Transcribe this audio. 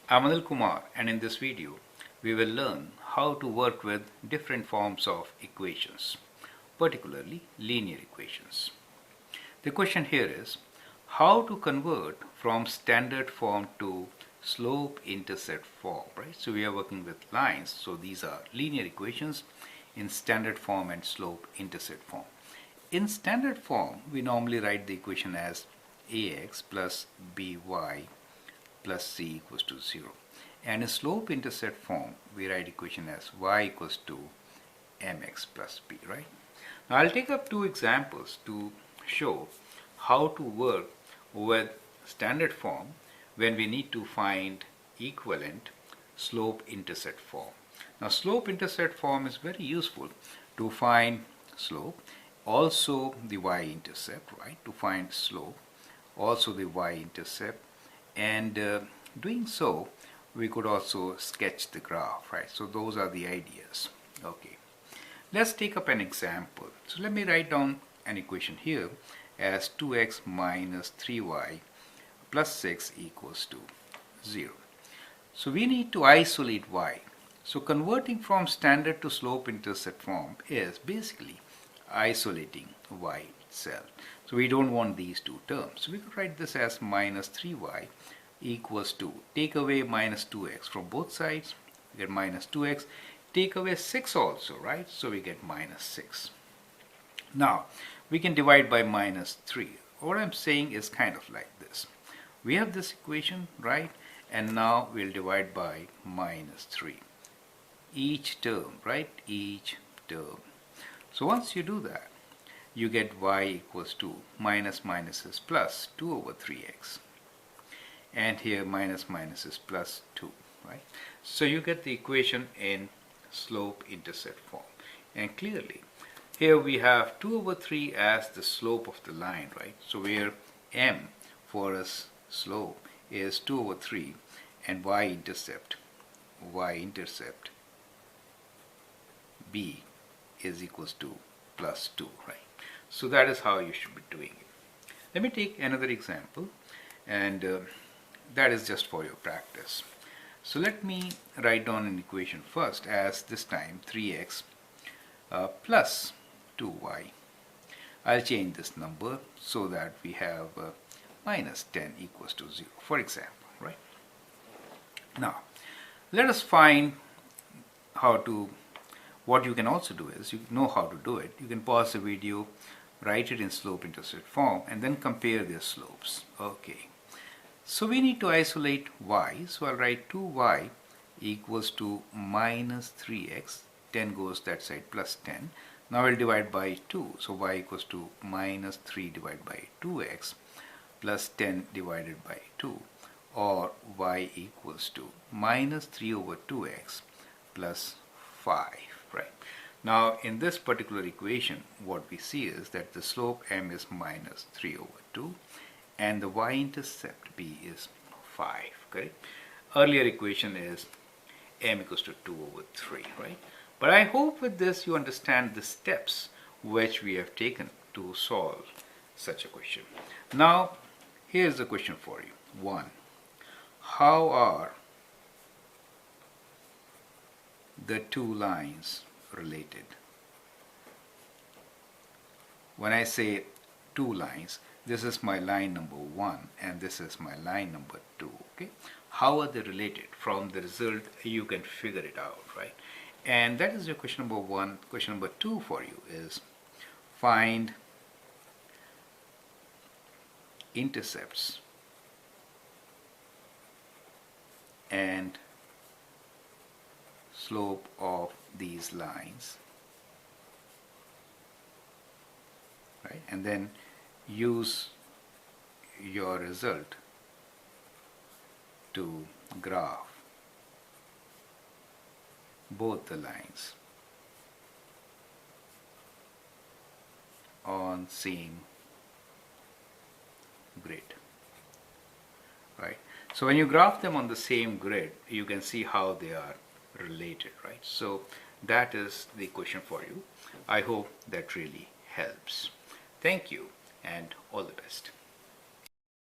I'm Anil Kumar, and in this video we will learn how to work with different forms of equations, particularly linear equations. The question here is how to convert from standard form to slope intercept form, right? So we are working with lines, so these are linear equations in standard form and slope intercept form. In standard form, we normally write the equation as ax plus by plus c equals to 0. And in slope intercept form, we write equation as y equals to mx plus b, right? Now I'll take up two examples to show how to work with standard form when we need to find equivalent slope intercept form. Now slope intercept form is very useful to find slope, also the y-intercept, right? To find slope, also the y-intercept, and doing so we could also sketch the graph, right? So those are the ideas. Okay, let's take up an example. So let me write down an equation here as 2x minus 3y plus 6 equals to 0. So we need to isolate y. So converting from standard to slope intercept form is basically isolating y itself. So we don't want these two terms. So we could write this as minus 3y equals to, take away minus 2x from both sides, we get minus 2x, take away 6 also, right? So we get minus 6. Now we can divide by minus 3. What I'm saying is kind of like this. We have this equation, right? And now we'll divide by minus 3. Each term, right? Each term. So once you do that, you get y equals to minus minus is plus 2 over 3x. And here minus minus is plus 2, right? So you get the equation in slope intercept form. And clearly, here we have 2 over 3 as the slope of the line, right? So where m for us slope is 2 over 3 and y-intercept b is equals to plus 2, right? So that is how you should be doing it. Let me take another example, and that is just for your practice. So let me write down an equation first as this time 3x plus 2y. I'll change this number so that we have minus 10 equals to 0, for example, right? Now let us find how to. What you can also do is, you know how to do it. You can pause the video, write it in slope intercept form, and then compare their slopes. Okay. So we need to isolate y. So I'll write 2y equals to minus 3x. 10 goes that side, plus 10. Now I'll divide by 2. So y equals to minus 3 divided by 2x plus 10 divided by 2. Or y equals to minus 3 over 2x plus 5. Right. Now in this particular equation, what we see is that the slope m is minus 3 over 2 and the y-intercept b is 5, correct? Earlier equation is m equals to 2 over 3, right? But I hope with this you understand the steps which we have taken to solve such a question. Now here's the question for you. 1. How are the two lines related? When I say two lines, this is my line number 1 and this is my line number 2. Okay, how are they related? From the result you can figure it out, right? And that is your question number 1. Question number 2 for you is find intercepts and slope of these lines, right? And then use your result to graph both the lines on same grid, right? So when you graph them on the same grid, you can see how they are related, right? So that is the question for you. I hope that really helps. Thank you and all the best.